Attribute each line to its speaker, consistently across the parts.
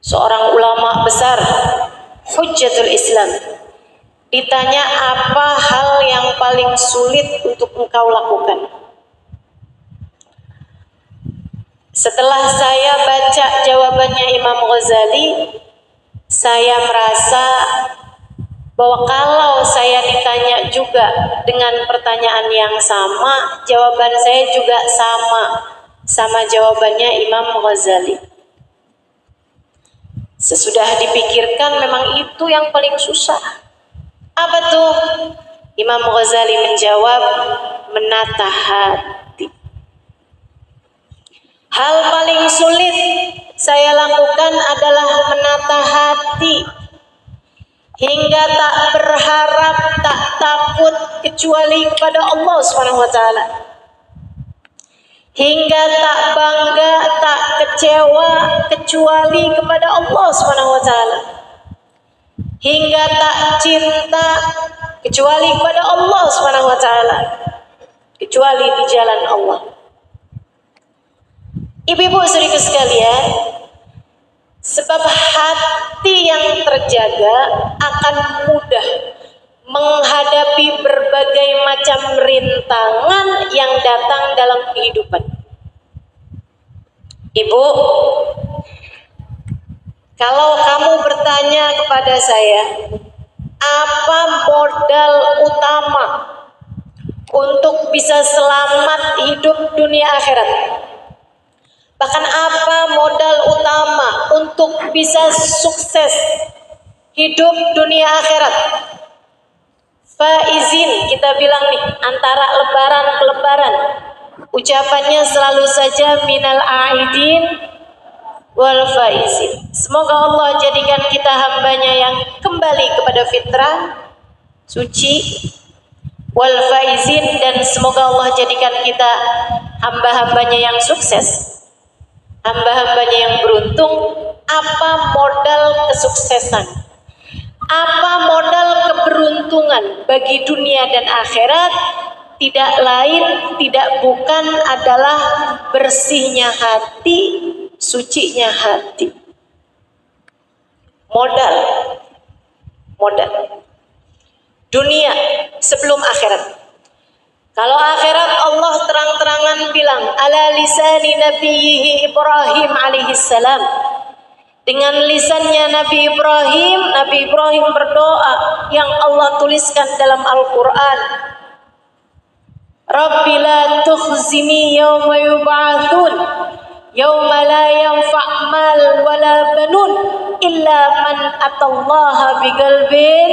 Speaker 1: seorang ulama besar, Hujjatul Islam, ditanya apa hal yang paling sulit untuk engkau lakukan. Setelah saya baca jawabannya Imam Ghazali, saya merasa bahwa kalau saya ditanya juga dengan pertanyaan yang sama, jawaban saya juga sama jawabannya Imam Ghazali. Sesudah dipikirkan memang itu yang paling susah. Apa tuh? Imam Ghazali menjawab, menata hati. Hal paling sulit saya lakukan adalah menata hati, hingga tak berharap, tak takut kecuali kepada Allah SWT, hingga tak bangga, tak kecewa kecuali kepada Allah SWT, hingga tak cinta kecuali kepada Allah SWT, kecuali di jalan Allah. Ibu-ibu saudaraku sekalian, sebab hati yang terjaga akan mudah menghadapi berbagai macam rintangan yang datang dalam kehidupan. Ibu, kalau kamu bertanya kepada saya, apa modal utama untuk bisa selamat hidup dunia akhirat? Bahkan apa modal utama untuk bisa sukses hidup dunia akhirat? Faizin, kita bilang nih, antara lebaran ke lebaran, ucapannya selalu saja minal aidin wal faizin. Semoga Allah jadikan kita hambanya yang kembali kepada fitrah suci, wal faizin, dan semoga Allah jadikan kita hamba-hambanya yang sukses, hamba-hambanya yang beruntung. Apa modal kesuksesan? Apa modal keberuntungan bagi dunia dan akhirat? Tidak lain, tidak bukan adalah bersihnya hati, sucinya hati. Modal dunia sebelum akhirat. Kalau akhirat Allah terang-terangan bilang ala lisani nabiyhi Ibrahim alaihissalam, dengan lisannya Nabi Ibrahim berdoa yang Allah tuliskan dalam Al-Quran. Rabbi la tukhzini yawma yub'atsun yawma la yanfa' mal wala banun illa man atallaha biqalbin.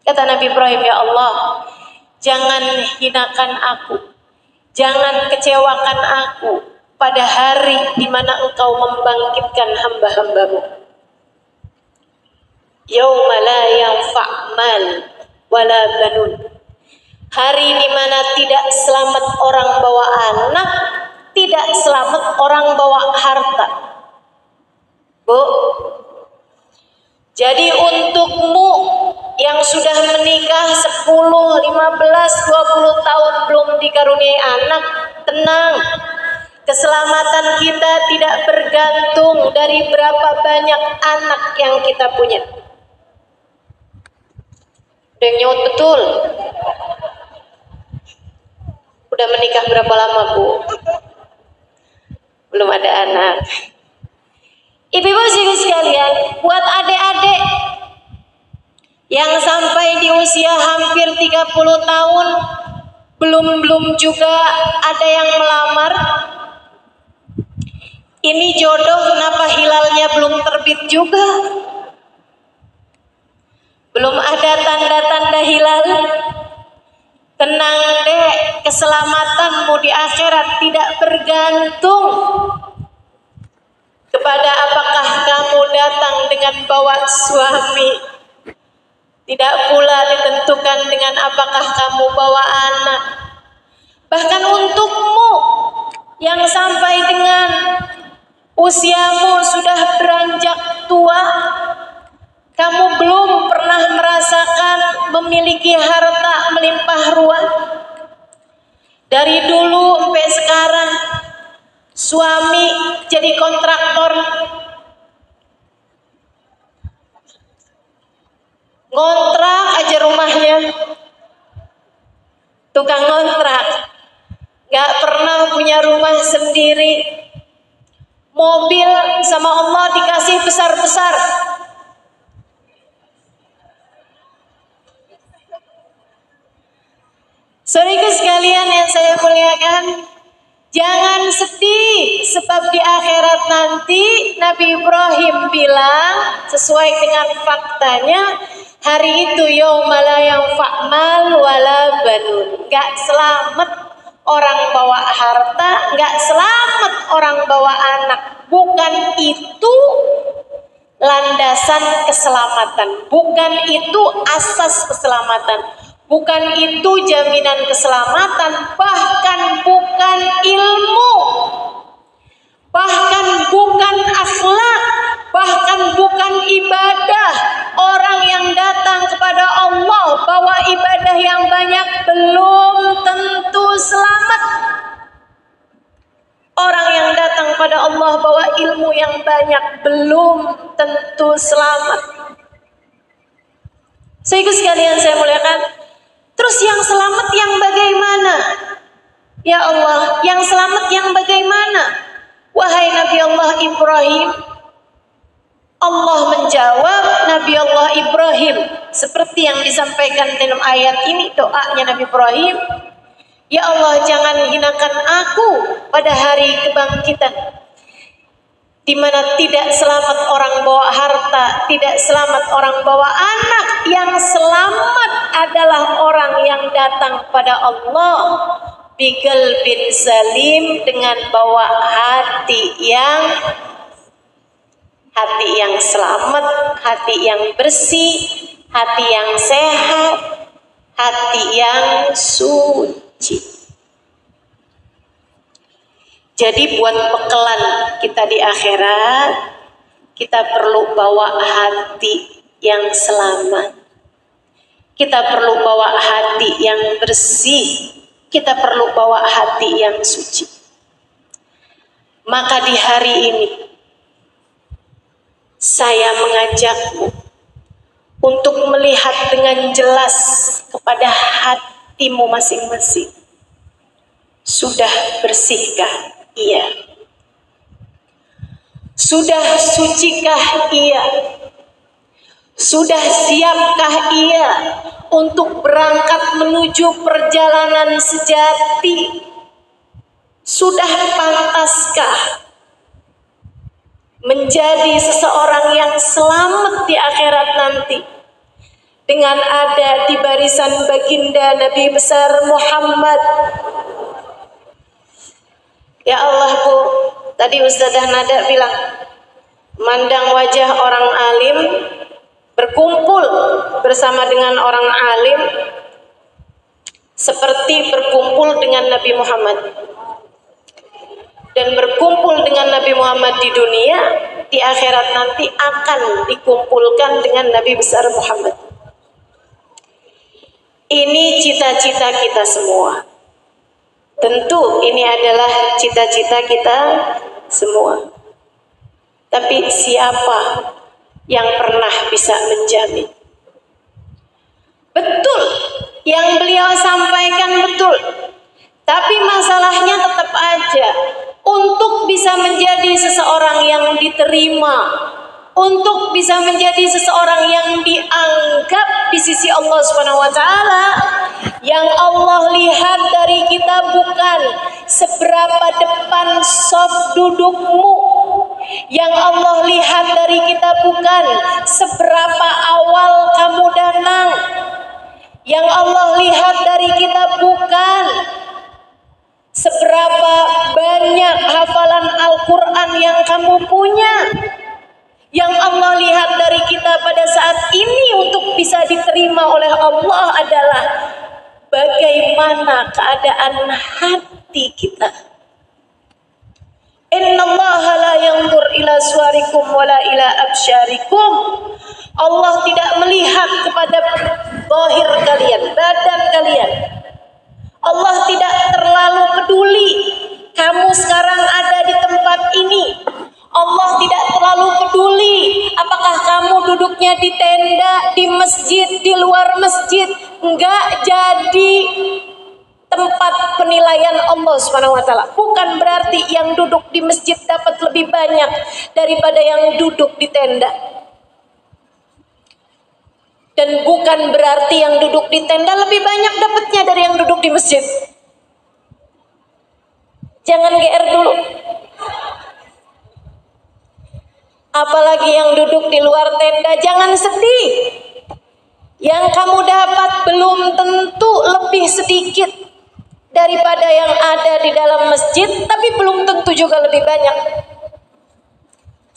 Speaker 1: Kata Nabi Ibrahim, ya Allah, jangan hinakan aku, jangan kecewakan aku pada hari di mana Engkau membangkitkan hamba-hambamu. Yauma la yanfa' mal wala banun. Hari di mana tidak selamat orang bawa anak, tidak selamat orang bawa harta. Bu, jadi untukmu yang sudah menikah 10, 15, 20 tahun belum dikaruniai anak, tenang. Keselamatan kita tidak bergantung dari berapa banyak anak yang kita punya. Udah nyaut betul. Udah menikah berapa lama, Bu? Belum ada anak. Ibu-ibu sekalian, buat adik-adik yang sampai di usia hampir 30 tahun belum juga ada yang melamar, ini jodoh kenapa hilalnya belum terbit juga? Belum ada tanda-tanda hilal? Tenang dek, keselamatanmu di akhirat tidak bergantung kepada apakah kamu datang dengan bawa suami, tidak pula ditentukan dengan apakah kamu bawa anak. Bahkan untukmu yang sampai dengan usiamu sudah beranjak tua, kamu belum pernah merasakan memiliki harta melimpah ruah. Dari dulu sampai sekarang, suami jadi kontraktor ngontrak aja rumahnya, tukang ngontrak, gak pernah punya rumah sendiri. Mobil sama Allah dikasih besar-besar. Saudaraku sekalian yang saya muliakan, jangan sedih sebab di akhirat nanti Nabi Ibrahim bilang sesuai dengan faktanya, hari itu yaumala yanfa' mal wala banun. Gak selamat orang bawa harta, gak selamat orang bawa anak. Bukan itu landasan keselamatan, bukan itu asas keselamatan, bukan itu jaminan keselamatan, bahkan bukan ilmu, bahkan bukan akhlak, bahkan bukan ibadah. Orang yang datang kepada Allah bawa ibadah yang banyak belum tentu selamat. Orang yang datang pada Allah bawa ilmu yang banyak belum tentu selamat. Saudaraku sekalian saya muliakan, terus yang selamat yang bagaimana? Ya Allah, yang selamat yang bagaimana? Wahai Nabi Allah Ibrahim, Allah menjawab Nabi Allah Ibrahim seperti yang disampaikan dalam ayat ini, doanya Nabi Ibrahim. Ya Allah, jangan hinakan aku pada hari kebangkitan, di mana tidak selamat orang bawa harta, tidak selamat orang bawa anak. Yang selamat adalah orang yang datang pada Allah biqal bin salim, dengan bawa hati yang selamat, hati yang bersih, hati yang sehat, hati yang suci. Jadi buat bekalan kita di akhirat, kita perlu bawa hati yang selamat, kita perlu bawa hati yang bersih, kita perlu bawa hati yang suci. Maka di hari ini saya mengajakmu untuk melihat dengan jelas kepada hatimu masing-masing. Sudah bersihkah? Iya. Sudah sucikah? Iya. Sudah siapkah? Iya. Untuk berangkat menuju perjalanan sejati? Sudah pantaskah menjadi seseorang yang selamat di akhirat nanti, dengan ada di barisan baginda Nabi besar Muhammad? Ya Allah Bu, tadi Ustazah Nada bilang, mandang wajah orang alim, berkumpul bersama dengan orang alim, seperti berkumpul dengan Nabi Muhammad. Dan berkumpul dengan Nabi Muhammad di dunia, di akhirat nanti akan dikumpulkan dengan Nabi besar Muhammad. Ini cita-cita kita semua. Tentu ini adalah cita-cita kita semua. Tapi siapa yang pernah bisa menjamin? Betul, yang beliau sampaikan betul. Tapi masalahnya tetap aja, untuk bisa menjadi seseorang yang diterima, untuk bisa menjadi seseorang yang dianggap di sisi Allah Subhanahu wa taala, yang Allah lihat dari kita bukan seberapa depan soft dudukmu, yang Allah lihat dari kita bukan seberapa awal kamu datang, yang Allah lihat dari kita bukan seberapa banyak hafalan Al-Quran yang kamu punya. Yang Allah lihat dari kita pada saat ini untuk bisa diterima oleh Allah adalah bagaimana keadaan hati kita. Innallaha la yanzur ila suwarikum wala ila absyarikum. Allah tidak melihat kepada zahir kalian, badan kalian. Allah tidak terlalu peduli kamu sekarang ada di tempat ini. Allah tidak terlalu peduli apakah kamu duduk duduknya di tenda, di masjid, di luar masjid, enggak jadi tempat penilaian Allah Subhanahu wa taala. Bukan berarti yang duduk di masjid dapat lebih banyak daripada yang duduk di tenda. Dan bukan berarti yang duduk di tenda lebih banyak dapatnya dari yang duduk di masjid. Jangan GR dulu. Apalagi yang duduk di luar tenda, jangan sedih. Yang kamu dapat belum tentu lebih sedikit daripada yang ada di dalam masjid, tapi belum tentu juga lebih banyak.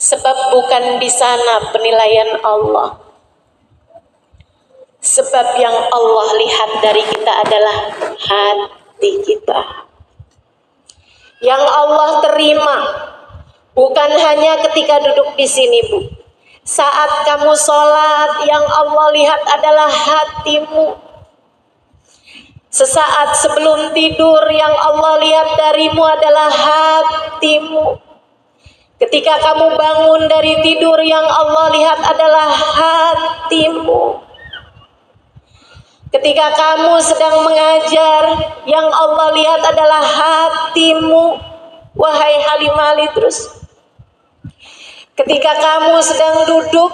Speaker 1: Sebab bukan di sana penilaian Allah. Sebab yang Allah lihat dari kita adalah hati kita. Yang Allah terima bukan hanya ketika duduk di sini, Bu. Saat kamu sholat, yang Allah lihat adalah hatimu. Sesaat sebelum tidur, yang Allah lihat darimu adalah hatimu. Ketika kamu bangun dari tidur, yang Allah lihat adalah hatimu. Ketika kamu sedang mengajar, yang Allah lihat adalah hatimu. Wahai Halimah Ali terus. Ketika kamu sedang duduk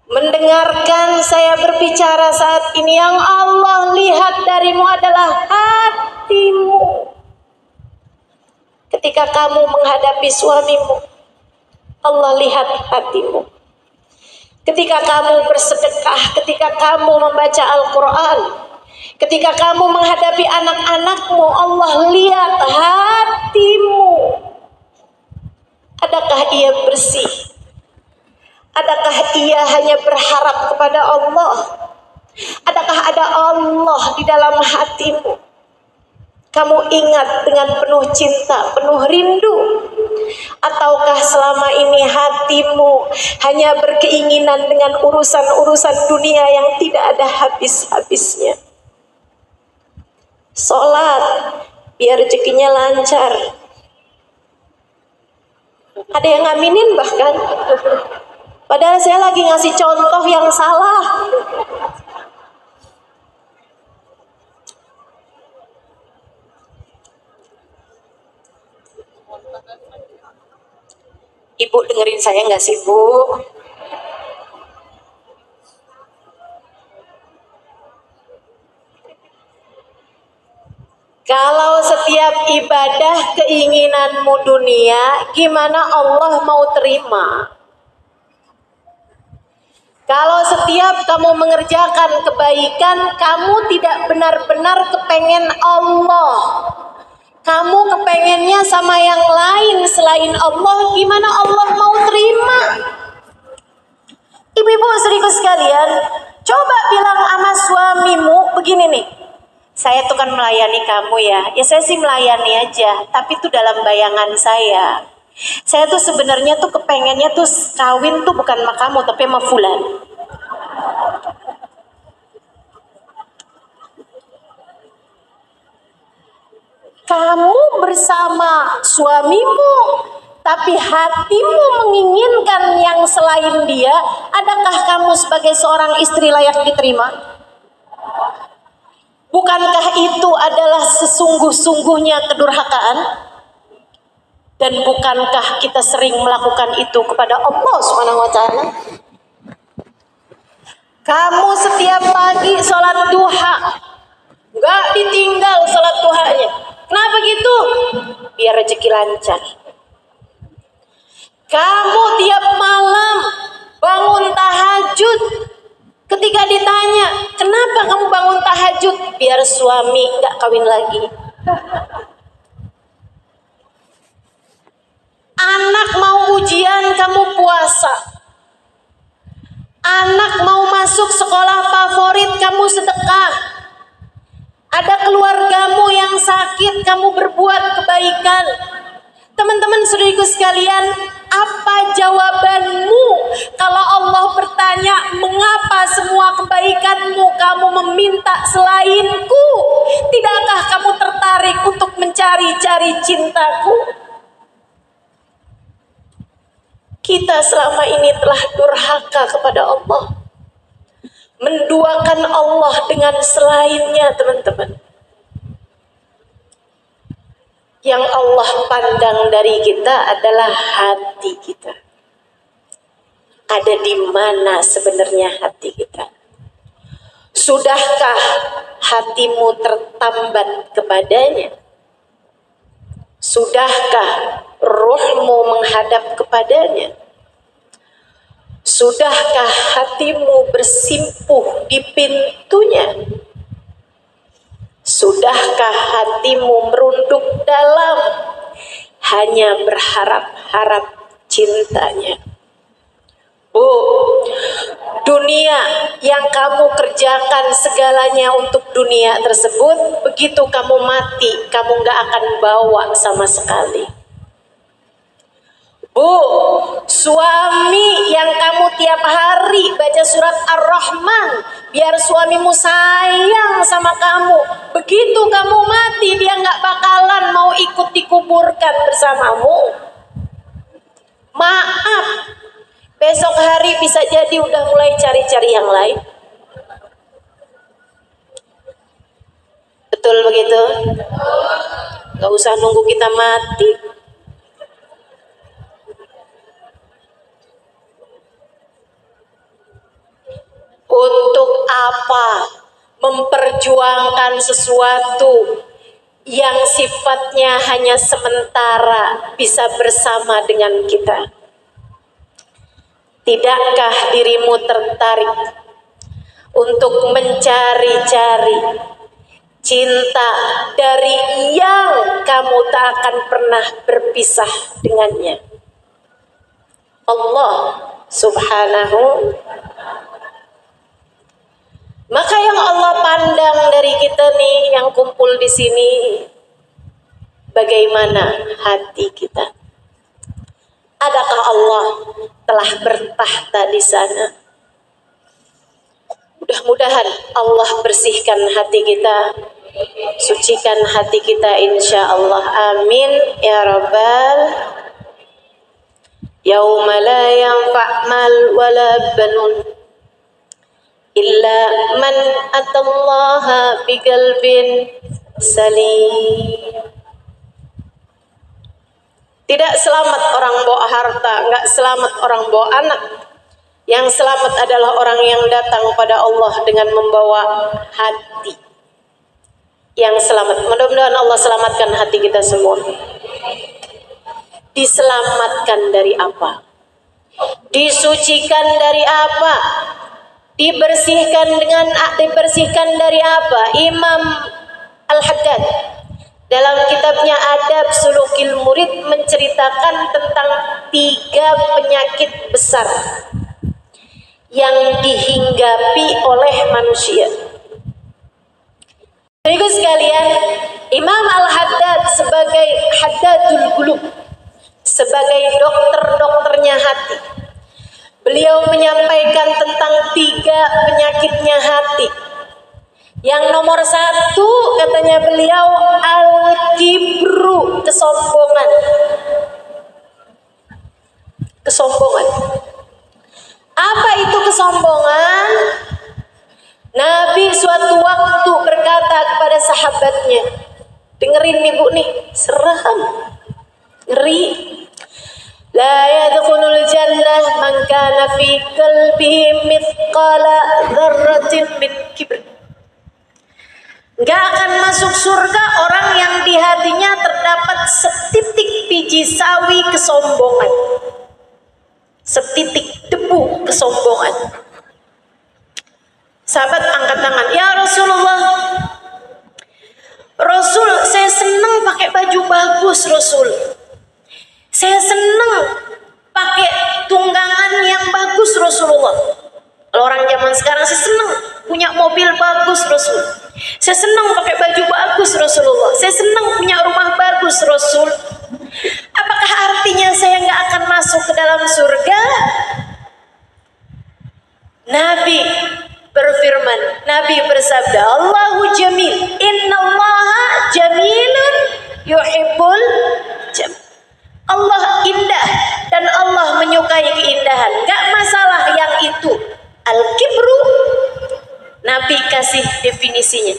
Speaker 1: mendengarkan saya berbicara saat ini, yang Allah lihat darimu adalah hatimu. Ketika kamu menghadapi suamimu, Allah lihat hatimu. Ketika kamu bersedekah, ketika kamu membaca Al-Quran, ketika kamu menghadapi anak-anakmu, Allah lihat hatimu. Adakah ia bersih? Adakah ia hanya berharap kepada Allah? Adakah ada Allah di dalam hatimu? Kamu ingat dengan penuh cinta, penuh rindu? Ataukah selama ini hatimu hanya berkeinginan dengan urusan-urusan dunia yang tidak ada habis-habisnya? Sholat biar rezekinya lancar. Ada yang ngaminin bahkan. Padahal saya lagi ngasih contoh yang salah. Ibu dengerin saya nggak sih, Bu? Kalau setiap ibadah keinginanmu dunia, gimana Allah mau terima? Kalau setiap kamu mengerjakan kebaikan, kamu tidak benar-benar kepengen Allah. Kamu kepengennya sama yang lain selain Allah, gimana Allah mau terima? Ibu-ibu saudaraku sekalian, coba bilang sama suamimu begini nih. Saya tuh kan melayani kamu ya. Ya saya sih melayani aja, tapi itu dalam bayangan saya. Saya tuh sebenarnya tuh kepengennya tuh kawin tuh bukan sama kamu, tapi sama fulan. Kamu bersama suamimu, tapi hatimu menginginkan yang selain dia. Adakah kamu sebagai seorang istri layak diterima? Bukankah itu adalah sesungguh-sungguhnya kedurhakaan? Dan bukankah kita sering melakukan itu kepada Allah Subhanahu wa taala? Kamu setiap pagi sholat duha, gak ditinggal sholat duhanya. Kenapa gitu? Biar rezeki lancar. Kamu tiap malam bangun tahajud. Ketika ditanya, kenapa kamu bangun tahajud? Biar suami gak kawin lagi. Anak mau ujian, kamu puasa. Anak mau masuk sekolah favorit, kamu sedekah. Ada keluargamu yang sakit, kamu berbuat kebaikan. Teman-teman saudariku sekalian, apa jawabanmu kalau Allah bertanya, mengapa semua kebaikanmu kamu meminta selainku? Tidakkah kamu tertarik untuk mencari-cari cintaku? kita selama ini telah durhaka kepada Allah, menduakan Allah dengan selainnya, teman-teman. Yang Allah pandang dari kita adalah hati kita. Ada di mana sebenarnya hati kita? Sudahkah hatimu tertambat kepadanya? Sudahkah ruhmu menghadap kepadanya? Sudahkah hatimu bersimpuh di pintunya? Sudahkah hatimu merunduk dalam hanya berharap-harap cintanya? Bu, dunia yang kamu kerjakan segalanya untuk dunia tersebut, begitu kamu mati, kamu gak akan bawa sama sekali. Bu, suami yang kamu tiap hari baca surat Ar-Rahman biar suamimu sayang sama kamu, begitu kamu mati dia gak bakalan mau ikut dikuburkan bersamamu. Maaf, besok hari bisa jadi udah mulai cari-cari yang lain. Betul begitu? Gak usah nunggu kita mati. Untuk apa memperjuangkan sesuatu yang sifatnya hanya sementara bisa bersama dengan kita? Tidakkah dirimu tertarik untuk mencari-cari cinta dari yang kamu tak akan pernah berpisah dengannya? Allah Subhanahu. Maka yang Allah pandang dari kita nih yang kumpul di sini, bagaimana hati kita? Adakah Allah telah bertahta di sana? Mudah-mudahan Allah bersihkan hati kita, sucikan hati kita insya Allah. Amin ya rabbal. Yauma la yanfa' mal wala banun illa man atallaha biqalbin salim. Tidak selamat orang bawa harta, enggak selamat orang bawa anak. Yang selamat adalah orang yang datang pada Allah dengan membawa hati yang selamat. Mudah-mudahan Allah selamatkan hati kita semua. Diselamatkan dari apa? Disucikan dari apa? Dibersihkan dari apa? Imam Al-Haddad dalam kitabnya Adab Sulukil Murid menceritakan tentang 3 penyakit besar yang dihinggapi oleh manusia. Bapak sekalian, Imam Al-Haddad sebagai Haddadul Qulub, sebagai dokter-dokternya hati, beliau menyampaikan tentang 3 penyakitnya hati. Yang nomor 1 katanya beliau al-kibru, kesombongan. Kesombongan. Apa itu kesombongan? Nabi suatu waktu berkata kepada sahabatnya, dengerin nih Bu nih, seram, ngeri. La yadkhulul jannah man kana fi qalbihi mithqala dzarratin min kibr. Enggak akan masuk surga orang yang di hatinya terdapat setitik biji sawi kesombongan. Setitik debu kesombongan. Sahabat angkat tangan, ya Rasulullah, Rasul, saya senang pakai baju bagus Rasul. Saya senang pakai tunggangan yang bagus Rasulullah. Kalau orang zaman sekarang saya senang punya mobil bagus Rasul. Saya senang pakai baju bagus Rasulullah. Saya senang punya rumah bagus Rasul. Apakah artinya saya nggak akan masuk ke dalam surga? Nabi berfirman, Nabi bersabda, Allahu jamil, innallaha jamilun yuhibbul jamil. Allah indah dan Allah menyukai dikasih definisinya.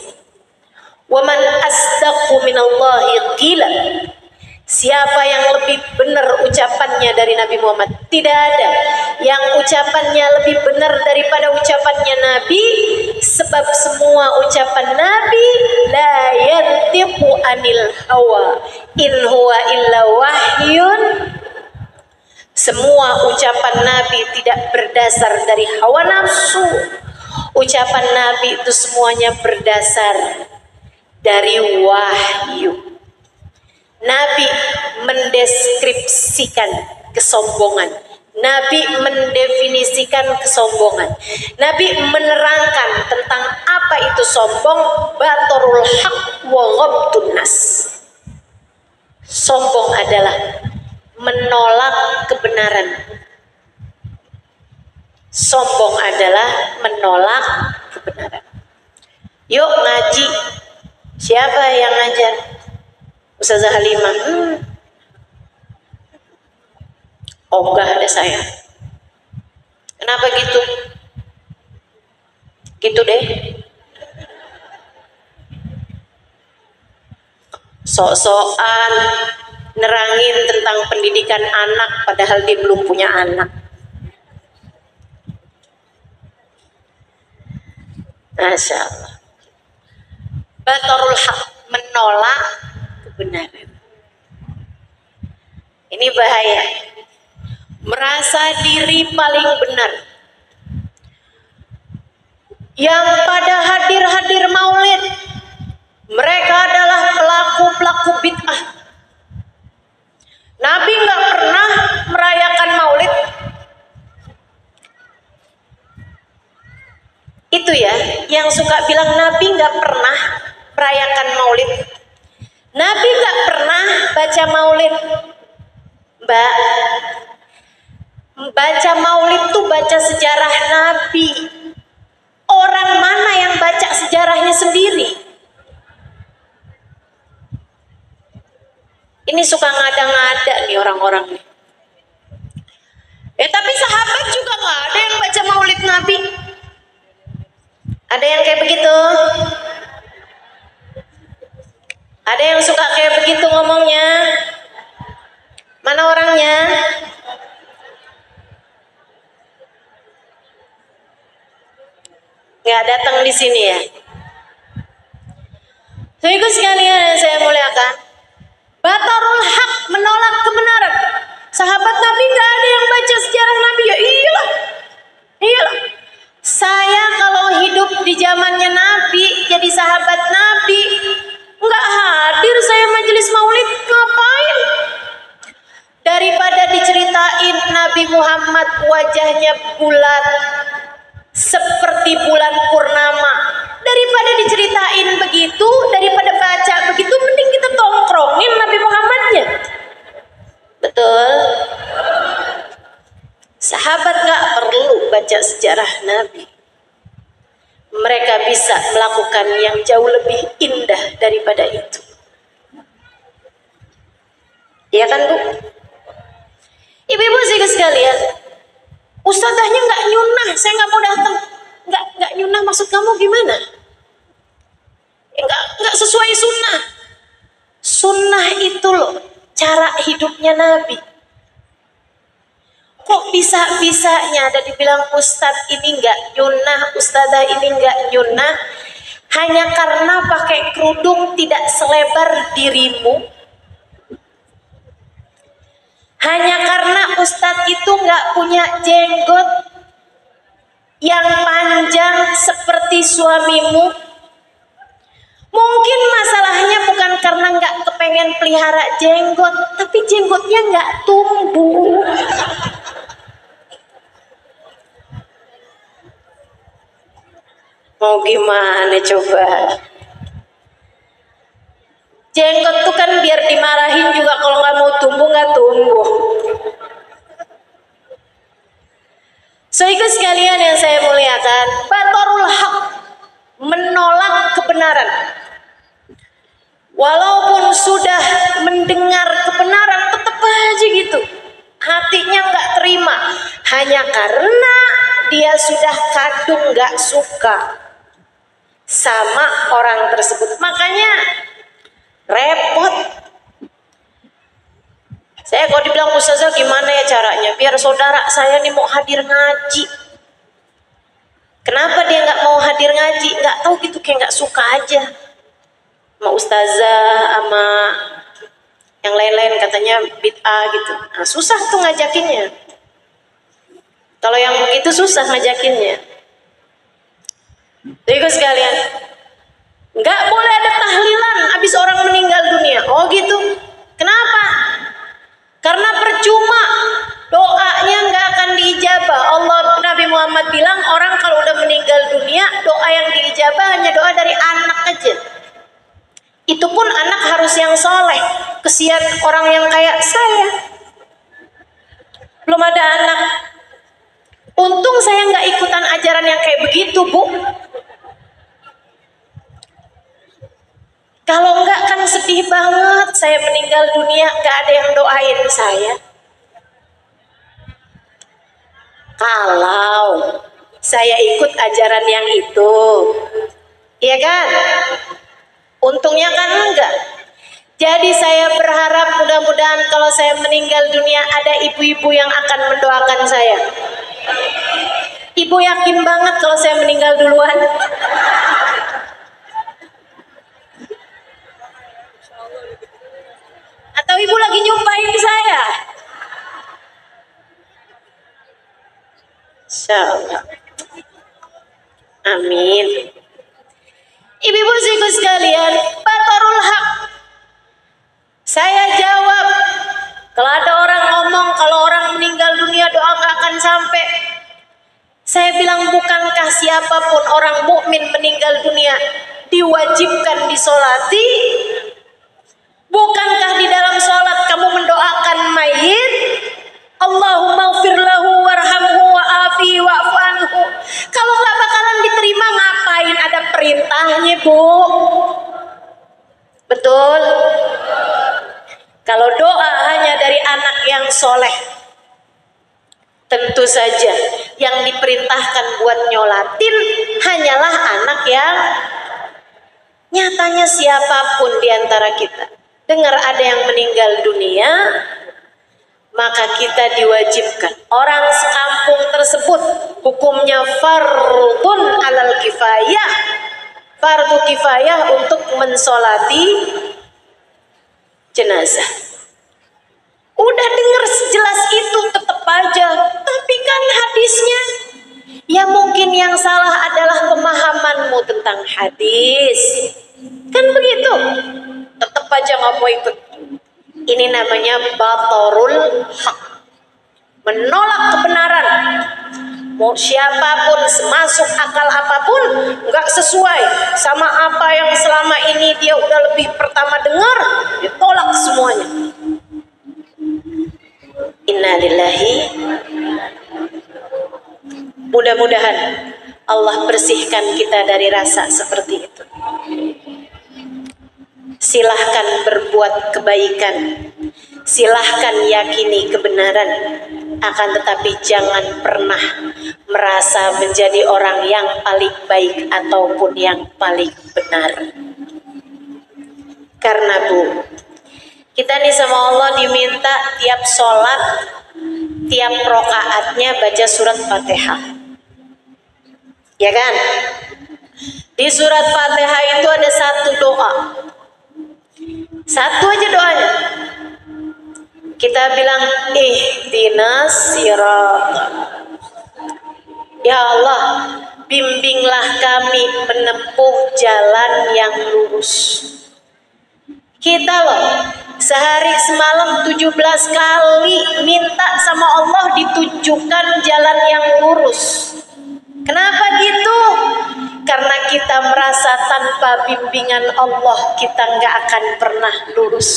Speaker 1: Waman asdaqu minallahi qila. Siapa yang lebih benar ucapannya dari Nabi Muhammad? Tidak ada yang ucapannya lebih benar daripada ucapannya Nabi, sebab semua ucapan Nabi la yantiqu anil hawa in huwa illa wahyun. Semua ucapan Nabi tidak berdasar dari hawa nafsu. Ucapan Nabi itu semuanya berdasar dari wahyu. Nabi mendeskripsikan kesombongan. Nabi mendefinisikan kesombongan. Nabi menerangkan tentang apa itu sombong. Batorul haq wa ghamtun nas. Sombong adalah menolak kebenaran. Sombong adalah menolak kebenaran. Yuk ngaji. Siapa yang ngajar? Ustazah Halimah. Ogah ada saya. Kenapa gitu? Gitu deh. Sok-sokan nerangin tentang pendidikan anak padahal dia belum punya anak. Masya Allah. Batorul haq, menolak kebenaran. Ini bahaya. Merasa diri paling benar. Yang pada hadir-hadir maulid, mereka adalah pelaku-pelaku bid'ah. Nabi nggak pernah merayakan maulid. Itu ya, yang suka bilang Nabi nggak pernah merayakan maulid. Nabi nggak pernah baca maulid, Mbak. Baca maulid tuh baca sejarah Nabi. Orang mana yang baca sejarahnya sendiri? Ini suka ngada-ngada nih orang-orang nih. Tapi sahabat juga nggak ada yang baca maulid Nabi. Ada yang kayak begitu? Ada yang suka kayak begitu ngomongnya? Mana orangnya? Nggak datang di sini ya? Saudaraku sekalian yang saya muliakan, batarul haq, menolak kebenaran. Sahabat Nabi nggak ada yang baca sejarah Nabi. Ya iyalah, iyalah. Saya kalau hidup di zamannya Nabi, jadi sahabat Nabi, nggak hadir saya majelis maulid, ngapain? Daripada diceritain Nabi Muhammad wajahnya bulat seperti bulan purnama, daripada diceritain begitu, daripada baca begitu, mending kita tongkrongin Nabi Muhammadnya. Betul? Sahabat gak perlu baca sejarah Nabi. Mereka bisa melakukan yang jauh lebih indah daripada itu. Iya kan Bu? Ibu-ibu sekalian, ustadzahnya nggak nyunah, saya nggak mau datang. Nggak nyunah maksud kamu gimana? Nggak sesuai sunnah. Sunnah itu loh cara hidupnya Nabi. Kok bisa-bisanya ada dibilang ustadz ini nggak nyunah, ustadzah ini nggak nyunah, hanya karena pakai kerudung tidak selebar dirimu? Hanya karena ustadz itu nggak punya jenggot yang panjang seperti suamimu? Mungkin masalahnya bukan karena nggak kepengen pelihara jenggot, tapi jenggotnya nggak tumbuh. Mau gimana coba? Jenggot tuh kan biar dimarahin juga, kalau nggak mau tumbuh nggak tumbuh. Saudara sekalian yang saya muliakan, batarul haq, menolak kebenaran. Walaupun sudah mendengar kebenaran, tetap aja gitu, hatinya nggak terima, hanya karena dia sudah kadung nggak suka. sama orang tersebut. Makanya repot. Saya kalau dibilang ustazah gimana ya caranya biar saudara saya nih mau hadir ngaji. Kenapa dia nggak mau hadir ngaji? Nggak tahu gitu, kayak nggak suka aja sama ustazah, sama yang lain-lain, katanya bid'ah gitu. Nah, susah tuh ngajakinnya. Kalau yang begitu susah ngajakinnya. Jadi sekalian, nggak boleh ada tahlilan habis orang meninggal dunia. Oh gitu. Kenapa? Karena percuma, doanya nggak akan diijabah. Nabi Muhammad bilang orang kalau udah meninggal dunia, doa yang diijabah hanya doa dari anak aja. Itu pun anak harus yang soleh. Kesian orang yang kayak saya, belum ada anak. Untung saya nggak ikutan ajaran yang kayak begitu, Bu. Kalau enggak kan sedih banget, saya meninggal dunia enggak ada yang doain saya. Kalau saya ikut ajaran yang itu, iya kan? Untungnya kan enggak. Jadi saya berharap mudah-mudahan kalau saya meninggal dunia ada ibu-ibu yang akan mendoakan saya. Ibu yakin banget kalau saya meninggal duluan? Atau ibu lagi nyumpahin saya? Insyaallah. Amin. Ibu-ibu sekalian, batarul haq. Saya jawab, kalau ada orang ngomong kalau orang meninggal dunia doa nggak akan sampai. Saya bilang, bukankah siapapun orang mukmin meninggal dunia diwajibkan disolati? Bukankah di dalam sholat kamu mendoakan mayit? Allahumma ighfir lahu warhamhu wa'afi wa'fu anhu. Kalau nggak bakalan diterima, ngapain ada perintahnya, Bu? Betul? Kalau doa hanya dari anak yang soleh, tentu saja yang diperintahkan buat nyolatin hanyalah anak yang nyatanya siapapun di antara kita dengar ada yang meninggal dunia, maka kita diwajibkan. Orang sekampung tersebut hukumnya fardun alal kifayah, fardu kifayah untuk mensolati jenazah. Udah dengar sejelas itu tetap aja, tapi kan hadisnya, ya mungkin yang salah adalah pemahamanmu tentang hadis, kan begitu. Tetap aja nggak mau ikut. Ini namanya batarul haq, menolak kebenaran. Mau siapapun, semasuk akal apapun, nggak sesuai sama apa yang selama ini dia udah lebih pertama dengar, ditolak semuanya. Innalillahi. Mudah-mudahan Allah bersihkan kita dari rasa seperti itu. Silahkan berbuat kebaikan, silahkan yakini kebenaran, akan tetapi jangan pernah merasa menjadi orang yang paling baik ataupun yang paling benar. Karena Bu, kita nih sama Allah diminta tiap sholat, tiap rokaatnya baca surat Fatihah, ya kan? Di surat Fatihah itu ada satu doa. Satu aja doanya. Kita bilang ihdinas siratal. Ya Allah, bimbinglah kami menempuh jalan yang lurus. Kita loh sehari semalam 17 kali minta sama Allah ditunjukkan jalan yang lurus. Kenapa gitu? Karena kita merasa tanpa bimbingan Allah kita nggak akan pernah lurus.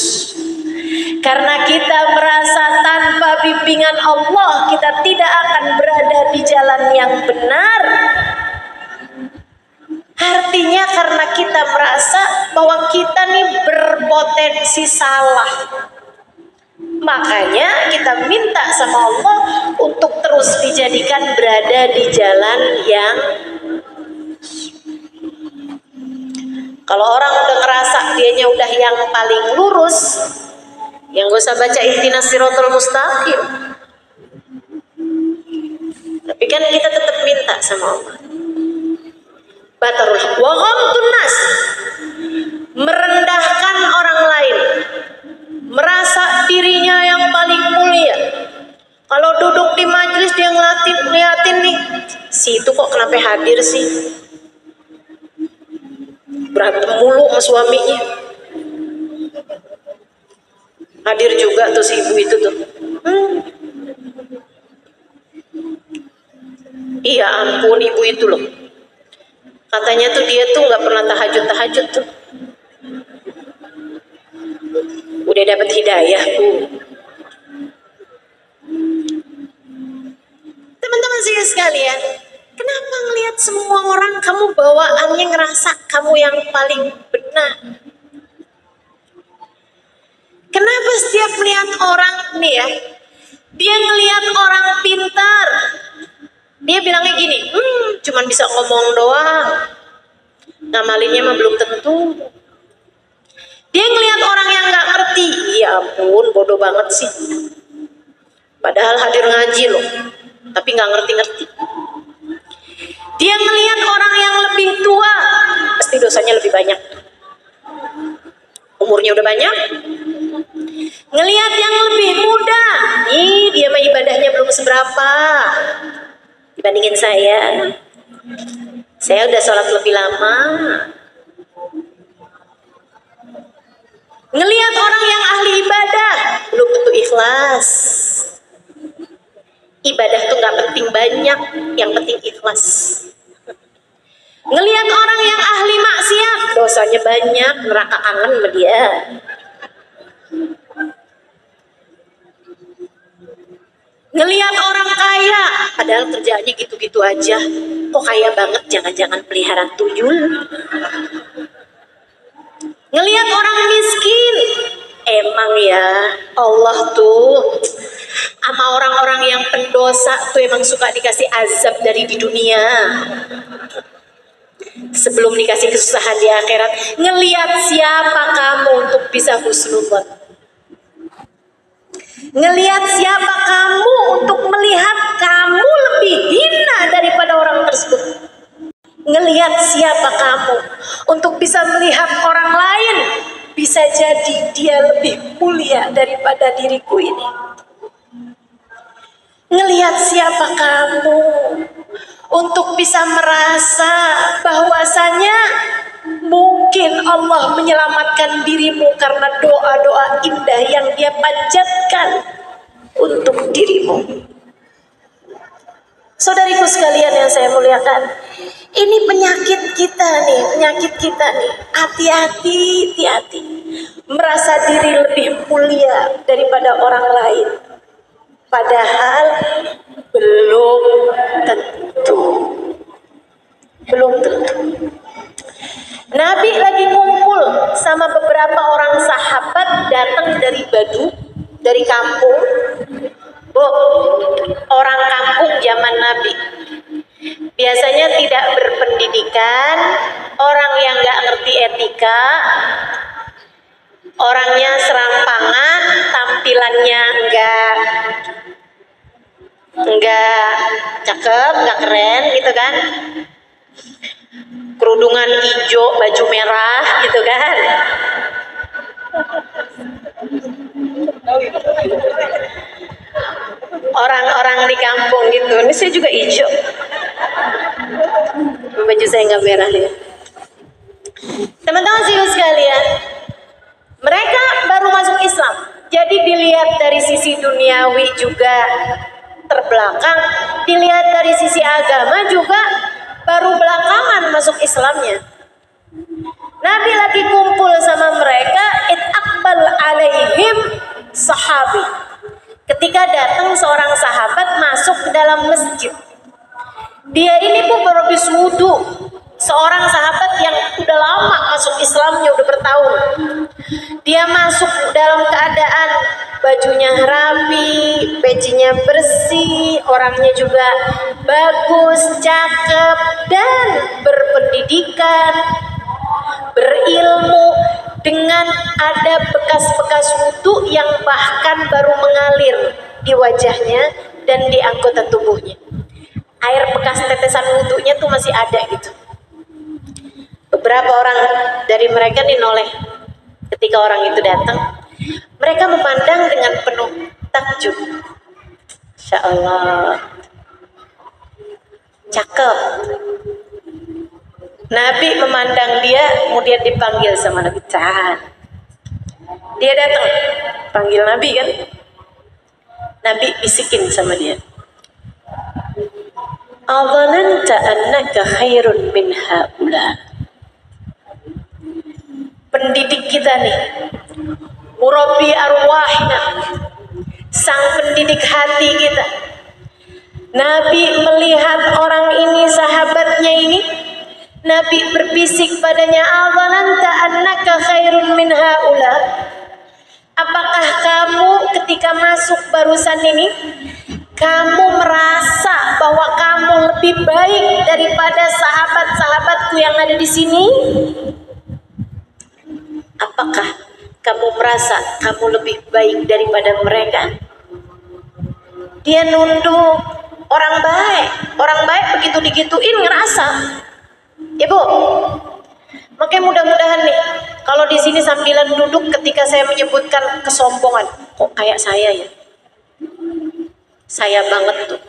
Speaker 1: Karena kita merasa tanpa bimbingan Allah kita tidak akan berada di jalan yang benar. Artinya karena kita merasa bahwa kita nih berpotensi salah. Makanya kita minta sama Allah untuk terus dijadikan berada di jalan yang Kalau orang udah ngerasa dianya udah yang paling lurus, yang gak usah baca ihdinas siratal mustaqim. Tapi kan kita tetap minta sama Allah. Batarul haq wa ghamtun nas, merendahkan orang lain, merasa dirinya yang paling mulia. Kalau duduk di majelis dia ngeliatin nih, si itu kok kenapa hadir sih? Berantem mulu sama suaminya. Hadir juga tuh si ibu itu tuh. Iya ampun, ibu itu loh. Katanya tuh dia tuh nggak pernah tahajud tuh. Udah dapat hidayah, Bu. Teman-teman sekalian, kenapa ngelihat semua orang kamu bawaannya ngerasa kamu yang paling benar? Kenapa setiap melihat orang nih ya, dia ngelihat orang pintar, dia bilangnya gini, cuman bisa ngomong doang, ngamalinnya mah belum tentu. Dia ngelihat orang yang nggak ngerti, ya ampun bodoh banget sih. Padahal hadir ngaji loh, tapi nggak ngerti-ngerti. Dia ngelihat orang yang lebih tua, pasti dosanya lebih banyak. Umurnya udah banyak. Ngelihat yang lebih muda, dia mah ibadahnya belum seberapa dibandingin saya. Saya udah sholat lebih lama. Ngelihat orang yang ahli ibadah, belum tentu ikhlas. Ibadah tuh gak penting banyak, yang penting ikhlas. Ngelihat orang yang ahli maksiat, dosanya banyak, neraka kangen sama dia. Ngelihat orang kaya, padahal kerjaannya gitu-gitu aja. Kok kaya banget, jangan-jangan pelihara tuyul. Ngelihat orang miskin, emang ya Allah tuh sama orang-orang yang pendosa tuh emang suka dikasih azab dari di dunia sebelum dikasih kesusahan di akhirat. Ngelihat siapa kamu untuk bisa husnudzon, ngelihat siapa kamu untuk melihat kamu lebih hina daripada orang tersebut. Ngelihat siapa kamu untuk bisa melihat orang lain bisa jadi dia lebih mulia daripada diriku ini. Ngelihat siapa kamu untuk bisa merasa bahwasanya mungkin Allah menyelamatkan dirimu karena doa-doa indah yang dia panjatkan untuk dirimu. Saudariku sekalian yang saya muliakan, ini penyakit kita nih. Hati-hati. Merasa diri lebih mulia daripada orang lain. Padahal belum tentu. Nabi lagi ngumpul sama beberapa orang sahabat datang dari Badu, dari kampung. Orang kampung zaman Nabi biasanya tidak berpendidikan, orang yang gak ngerti etika, orangnya serampangan, tampilannya enggak cakep, enggak keren gitu kan, kerudungan hijau, baju merah gitu kan. Orang-orang di kampung gitu. Ini saya juga hijau, baju saya nggak merah ya. Teman-teman sekalian, mereka baru masuk Islam, jadi dilihat dari sisi duniawi juga terbelakang, dilihat dari sisi agama juga baru belakangan masuk Islamnya. Nabi lagi kumpul sama mereka, aqbal alaihim sahabi. Ketika datang seorang sahabat masuk ke dalam masjid. Dia ini pun baru habis wudu. Seorang sahabat yang udah lama masuk Islamnya, udah bertahun. Dia masuk dalam keadaan bajunya rapi, pecinya bersih, orangnya juga bagus, cakep, dan berpendidikan. berilmu, dengan ada bekas-bekas wudhu yang bahkan baru mengalir di wajahnya dan di anggota tubuhnya. Air bekas tetesan wudhunya tuh masih ada gitu. Beberapa orang dari mereka nih noleh ketika orang itu datang. Mereka memandang dengan penuh takjub. Insya Allah, cakep. Nabi memandang dia, kemudian dipanggil sama Nabi. Dia datang, panggil Nabi kan. Nabi bisikin sama dia, "Adhananta annaka khairun min haula." Pendidik kita nih, murabbi arwahna, sang pendidik hati kita. Nabi melihat orang ini, sahabatnya ini, Nabi berbisik padanya, "Adhananta annaka khairun min haula." Apakah kamu ketika masuk barusan ini, kamu merasa bahwa kamu lebih baik daripada sahabat-sahabatku yang ada di sini? Apakah kamu merasa kamu lebih baik daripada mereka? Dia nunduk. Orang baik begitu digituin ngerasa. Ibu, makanya mudah-mudahan nih, kalau di sini sambilan duduk ketika saya menyebutkan kesombongan, kok kayak saya ya? Saya banget tuh.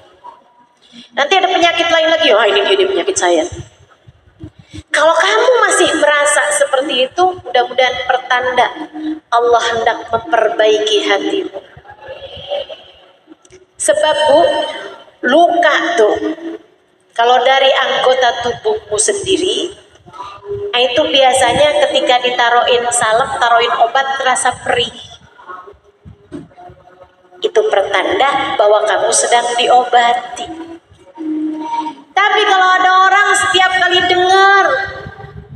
Speaker 1: Nanti ada penyakit lain lagi, wah ini dia penyakit saya. Kalau kamu masih merasa seperti itu, mudah-mudahan pertanda Allah hendak memperbaiki hatimu. Sebab Bu, luka tuh, kalau dari anggota tubuhmu sendiri, itu biasanya ketika ditaruhin salep, taruhin obat terasa perih. Itu pertanda bahwa kamu sedang diobati. Tapi kalau ada orang setiap kali dengar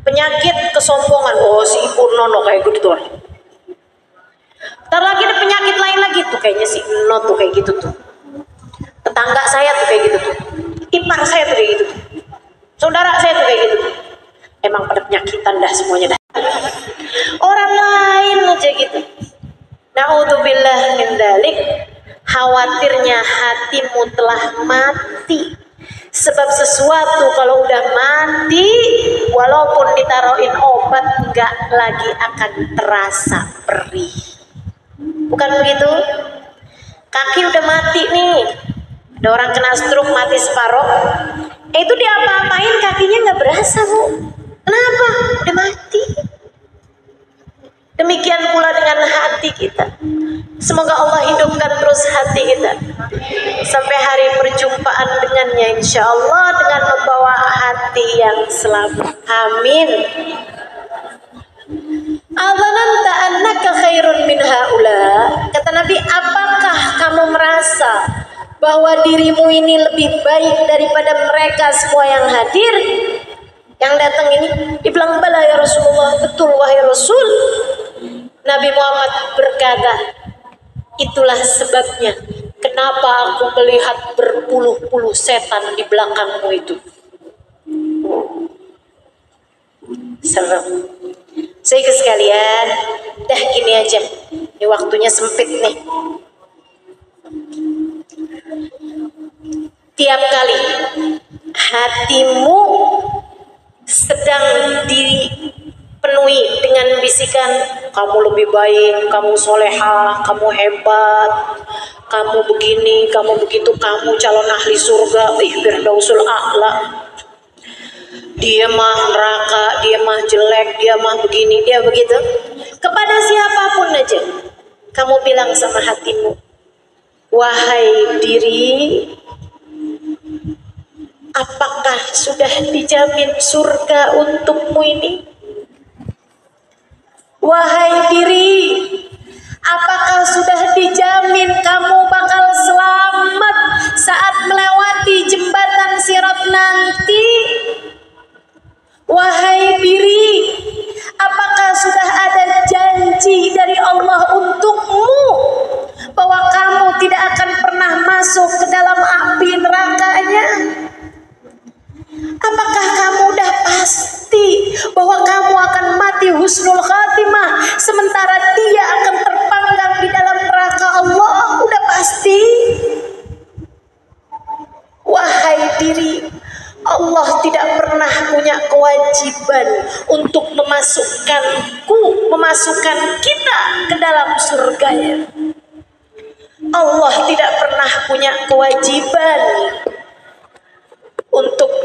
Speaker 1: penyakit kesombongan, oh si Ibu Nono kayak gitu tuh. Ntar lagi ada penyakit lain lagi tuh, kayaknya si Nono tuh kayak gitu tuh. Tetangga saya tuh kayak gitu tuh. Ipar saya tuh kayak gitu tuh. Saudara saya tuh kayak gitu tuh. Emang pada penyakitan dah semuanya dah. Orang lain aja gitu. Na'udzubillah min dzalik. Khawatirnya hatimu telah mati. Sebab sesuatu kalau udah mati, walaupun ditaruhin obat, nggak lagi akan terasa perih. Bukan begitu? Kaki udah mati nih. Ada orang kena stroke mati separoh. Itu diapa-apain kakinya nggak berasa Bu. Kenapa? Udah mati. Demikian pula dengan hati kita. Semoga Allah hidupkan terus hati kita sampai hari perjumpaan dengannya, insya Allah, dengan membawa hati yang selamat. Amin. Adhananta annaka khairun min haula. Kata Nabi, apakah kamu merasa bahwa dirimu ini lebih baik daripada mereka semua yang hadir, yang datang ini? Dibilang, bala ya Rasulullah, betul wahai Rasul. Nabi Muhammad berkata, itulah sebabnya kenapa aku melihat berpuluh-puluh setan di belakangmu itu. Serem. Sehingga sekalian, dah gini aja. Ini waktunya sempit nih. Tiap kali hatimu sedang dipenuhi dengan bisikan, kamu lebih baik, kamu solehah, kamu hebat, kamu begini, kamu begitu, kamu calon ahli surga, Firdausul A'la, dia mah neraka, dia mah jelek, dia mah begini, dia begitu. Kepada siapapun aja, kamu bilang sama hatimu, wahai diri, apakah sudah dijamin surga untukmu ini? Wahai diri, apakah sudah dijamin kamu bakal selamat saat melewati jembatan Sirat nanti? Wahai diri, apakah sudah ada janji dari Allah untukmu bahwa kamu tidak akan pernah masuk ke dalam api nerakanya? Apakah kamu udah pasti bahwa kamu akan diri. Allah tidak pernah punya kewajiban untuk memasukkan kita ke dalam surganya. Allah tidak pernah punya kewajiban untuk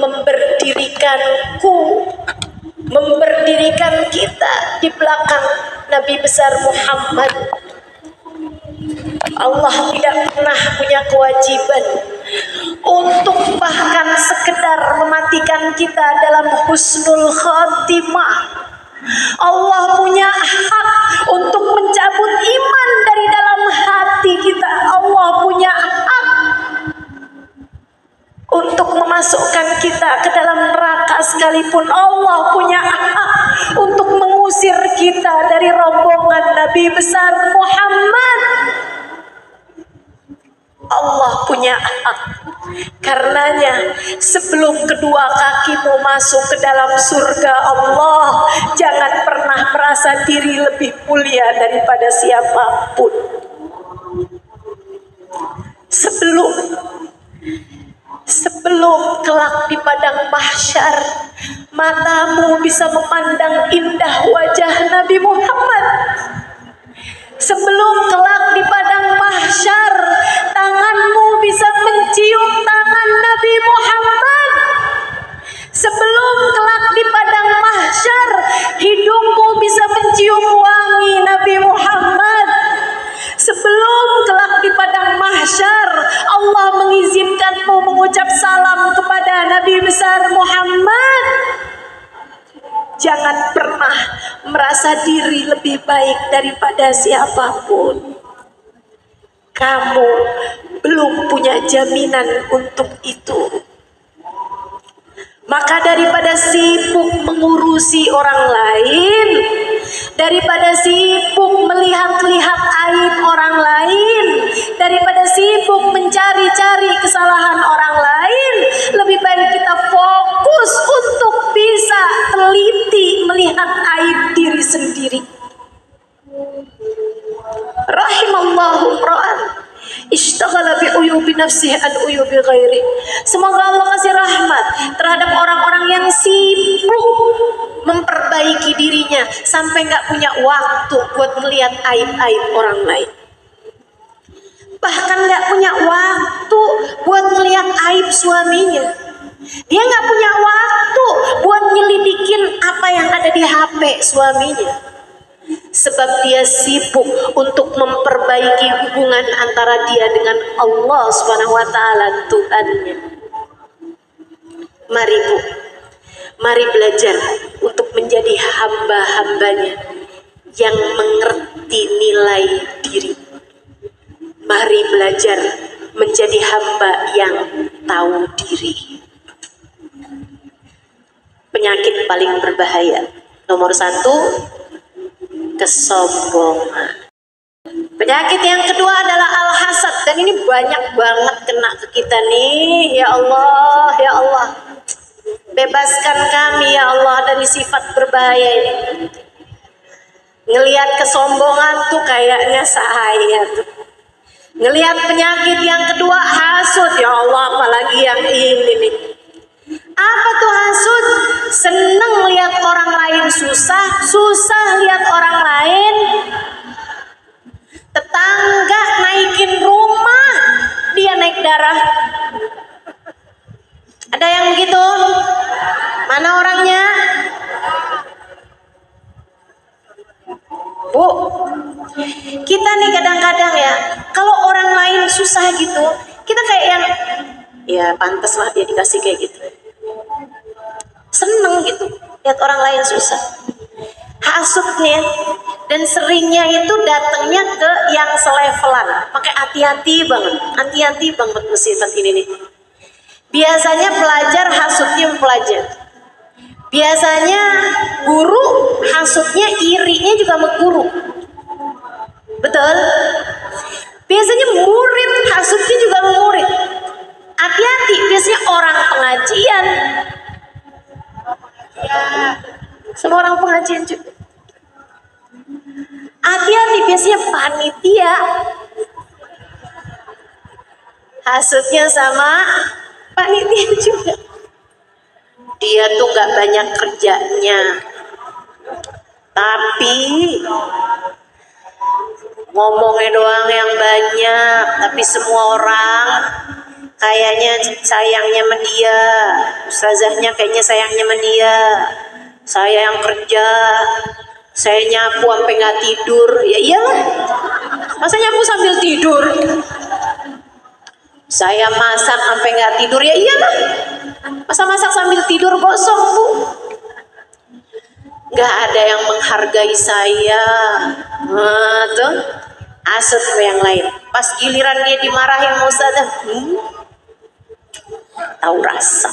Speaker 1: memberdirikan kita di belakang Nabi besar Muhammad. Allah tidak pernah punya kewajiban untuk bahkan sekedar mematikan kita dalam husnul khatimah. Allah punya hak untuk mencabut iman dari dalam hati kita. Allah punya hak untuk memasukkan kita ke dalam neraka sekalipun. Allah punya hak untuk mengusir kita dari rombongan Nabi besar Muhammad. Allah punya hak. Karenanya sebelum kedua kakimu masuk ke dalam surga Allah, jangan pernah merasa diri lebih mulia daripada siapapun. Sebelum kelak di padang mahsyar matamu bisa memandang indah wajah Nabi Muhammad, sebelum kelak di padang mahsyar tanganmu bisa mencium tangan Nabi Muhammad, sebelum kelak di padang mahsyar hidungmu bisa mencium wangi Nabi Muhammad, sebelum kelak di padang mahsyar Allah mengizinkanmu mengucap salam kepada Nabi besar Muhammad, jangan pernah merasa diri lebih baik daripada siapapun. Kamu belum punya jaminan untuk itu. Maka daripada sibuk mengurusi orang lain, daripada sibuk melihat-lihat aib orang lain, daripada sibuk mencari-cari kesalahan orang lain, lebih baik kita fokus untuk bisa teliti melihat aib diri sendiri. Rahimallahu ra'an ishtaghala bi uyubi nafsihi an uyubi ghairi. Semoga Allah kasih rahmat terhadap orang-orang yang sibuk memperbaiki dirinya sampai nggak punya waktu buat melihat aib-aib orang lain. Bahkan nggak punya waktu buat melihat aib suaminya. Dia nggak punya waktu buat nyelidikin apa yang ada di HP suaminya. Sebab dia sibuk untuk memperbaiki hubungan antara dia dengan Allah Subhanahu wa taala, Tuhannya. Mari Bu, mari belajar untuk menjadi hamba-hambanya yang mengerti nilai diri. Mari belajar menjadi hamba yang tahu diri. Penyakit paling berbahaya nomor 1, kesombongan. Penyakit yang kedua adalah al-hasad, dan ini banyak banget kena ke kita nih. Ya Allah, ya Allah, bebaskan kami ya Allah dari sifat berbahaya ini. Ngelihat kesombongan tuh kayaknya saya tuh. Ngelihat penyakit yang kedua hasud, ya Allah, apalagi yang ini nih. Apa tuh hasud? Seneng lihat orang lain susah, susah lihat orang lain. Tetangga naikin rumah, dia naik darah. Ada yang begitu? Mana orangnya? Bu, kita nih kadang-kadang ya, kalau orang lain susah gitu, kita kayak yang, ya pantas lah dia dikasih kayak gitu. Seneng gitu lihat orang lain susah. Hasudnya dan seringnya itu datangnya ke yang selevelan. Pakai hati-hati banget sifat ini nih. Biasanya pelajar hasudnya pelajar. Biasanya guru hasudnya irinya juga sama guru. Betul? Biasanya murid hasudnya juga sama murid. Hati-hati, biasanya orang pengajian. Ya, semua orang pengajian juga. Hati-hati, biasanya panitia hasudnya sama panitia juga. Dia tuh nggak banyak kerjanya, tapi ngomongnya doang yang banyak. Tapi semua orang kayaknya sayangnya sama dia, ustazahnya kayaknya sayangnya sama dia. Saya yang kerja, saya nyapu sampai nggak tidur, ya iyalah. Masa nyapu sambil tidur? Saya masak sampai nggak tidur, ya iyalah. Masa masak sambil tidur gosong, Bu? Nggak ada yang menghargai saya. Nah, tuh asut yang lain. Pas giliran dia dimarahin sama ustazah, tahu rasa.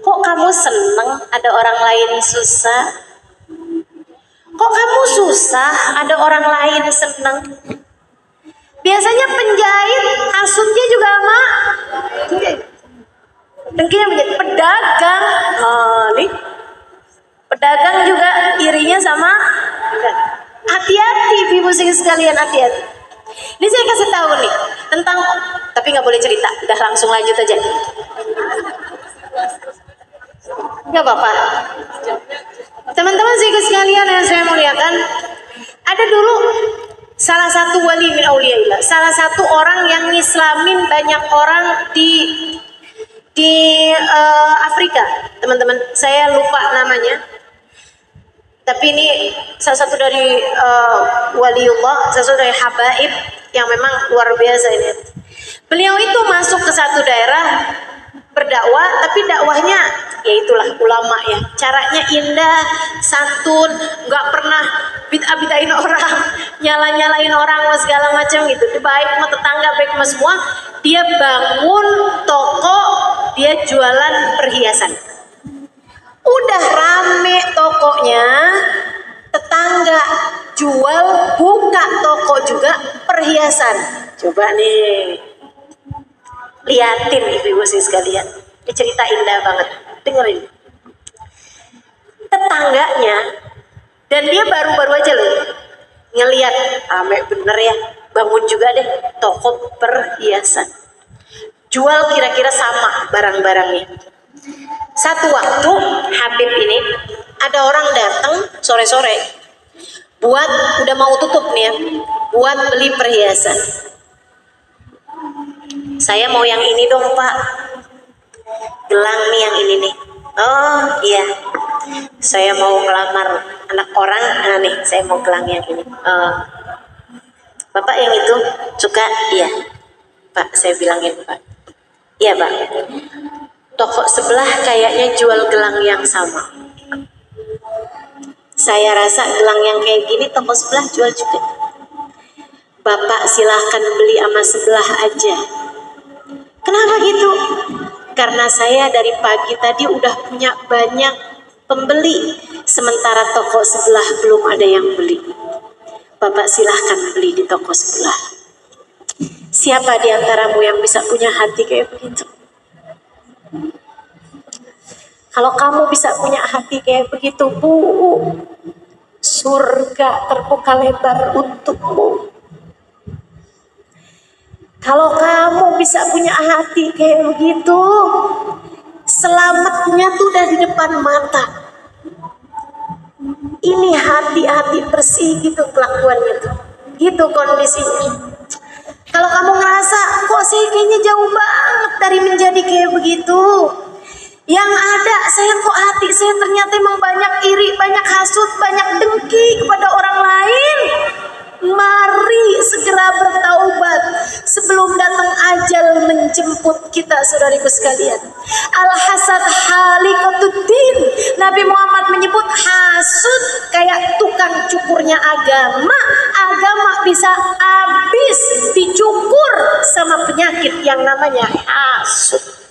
Speaker 1: Kok kamu seneng ada orang lain susah? Kok kamu susah ada orang lain seneng? Biasanya penjahit hasutnya juga sama dengkinya menjadi pedagang. Nih pedagang juga irinya sama. Hati-hati ibu sekalian, hati-hati. Ini saya kasih tahu nih tentang, tapi nggak boleh cerita, udah langsung lanjut aja. Nggak apa-apa. Teman-teman sekalian yang saya muliakan, ada dulu salah satu wali min auliyaillah, salah satu orang yang ngislamin banyak orang di Afrika, teman-teman. Saya lupa namanya, tapi ini salah satu dari waliullah, salah satu dari habaib yang memang luar biasa ini. Beliau itu masuk ke satu daerah berdakwah, tapi dakwahnya ya itulah ulama ya. Caranya indah, santun, nggak pernah bid'ah-bid'ahin orang, nyala-nyalain orang segala macam gitu. Dia baik sama tetangga, baik sama semua. Dia bangun toko, dia jualan perhiasan. Udah rame tokonya, tetangga jual, buka toko juga perhiasan. Coba nih, liatin ibu-ibu sekalian. Ini cerita indah banget, dengerin. Tetangganya, dan dia baru-baru aja loh ngeliat, rame bener ya, bangun juga deh toko perhiasan. Jual kira-kira sama barang-barangnya. Satu waktu Habib ini ada orang datang sore-sore buat, udah mau tutup nih ya, buat beli perhiasan. Saya mau yang ini dong Pak, gelang nih yang ini nih. Oh iya, saya mau ngelamar anak orang, nah nih saya mau gelang yang ini. Bapak yang itu suka? Iya Pak, saya bilangin Pak. Iya Pak, toko sebelah kayaknya jual gelang yang sama. Saya rasa gelang yang kayak gini toko sebelah jual juga. Bapak silahkan beli sama sebelah aja. Kenapa gitu? Karena saya dari pagi tadi udah punya banyak pembeli, sementara toko sebelah belum ada yang beli. Bapak silahkan beli di toko sebelah. Siapa di antaramu yang bisa punya hati kayak begitu? Kalau kamu bisa punya hati kayak begitu, Bu, surga terbuka lebar untukmu. Kalau kamu bisa punya hati kayak begitu, selamatnya tuh udah di depan mata. Ini hati-hati bersih gitu kelakuannya tuh, gitu kondisinya. Kalau kamu ngerasa kok saya kayaknya jauh banget dari menjadi kayak begitu, yang ada saya kok hati saya ternyata emang banyak iri, banyak hasut, banyak dengki kepada orang lain. Mari segera bertaubat sebelum datang ajal menjemput kita, saudariku sekalian. Al-hasad halikotuddin. Nabi Muhammad menyebut hasud kayak tukang cukurnya agama. Agama bisa habis dicukur sama penyakit yang namanya hasud.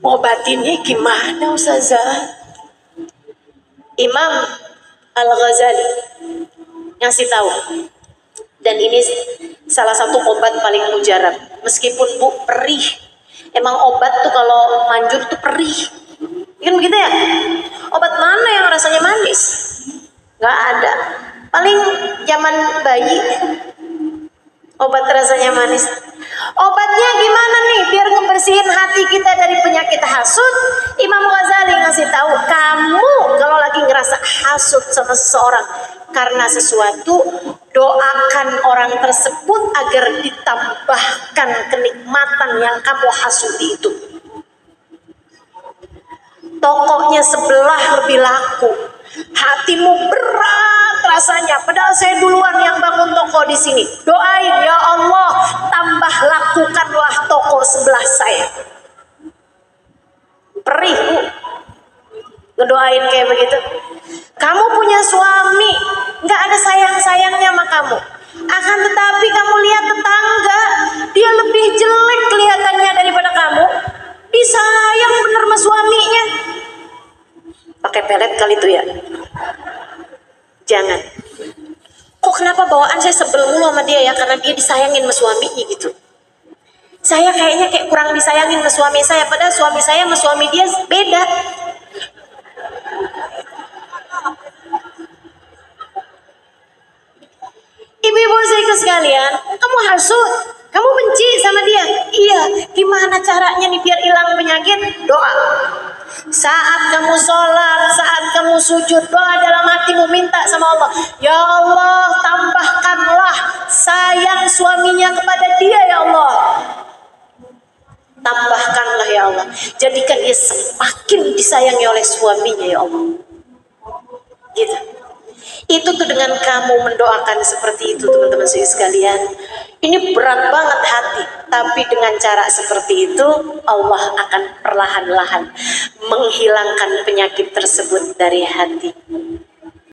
Speaker 1: Obatinnya gimana Ustazah? Imam Al-Ghazali ngasih tahu, dan ini salah satu obat paling mujarab. Meskipun Bu perih, emang obat tuh kalau manjur tuh perih, kan begitu ya? Obat mana yang rasanya manis? Gak ada. Paling zaman bayi obat rasanya manis. bersihin hati kita dari penyakit hasud, Imam Ghazali ngasih tahu, kamu kalau lagi ngerasa hasud sama seseorang karena sesuatu, doakan orang tersebut agar ditambahkan kenikmatan yang kamu hasudi itu. Tokonya sebelah lebih laku, hatimu berat rasanya, padahal saya duluan yang bangun toko di sini. Doain, ya Allah, tambah lakukanlah toko sebelah saya. Perih, Bu, ngedoain kayak begitu. Kamu punya suami, nggak ada sayang-sayangnya sama kamu. Akan tetapi kamu lihat tetangga, dia lebih jelek kelihatannya daripada kamu. Disayang bener sama suaminya. Pakai pelet kali itu ya. Jangan. Kok kenapa bawaan saya sebel mulu sama dia ya? Karena dia disayangin sama suaminya gitu. Saya kayaknya kayak kurang disayangin sama suami saya, padahal suami saya sama suami dia beda. Ibu-ibu saya sekalian, kamu hasut, kamu benci sama dia. Iya, gimana caranya nih biar hilang penyakit? Doa. Saat kamu sholat, saat kamu sujud, doa dalam hatimu, minta sama Allah, ya Allah, tambahkanlah sayang suaminya kepada dia, ya Allah. Tambahkanlah ya Allah, jadikan dia semakin disayangi oleh suaminya, ya Allah. Gitu. Itu tuh dengan kamu mendoakan seperti itu, teman-teman sekalian, ini berat banget hati, tapi dengan cara seperti itu Allah akan perlahan-lahan menghilangkan penyakit tersebut dari hati.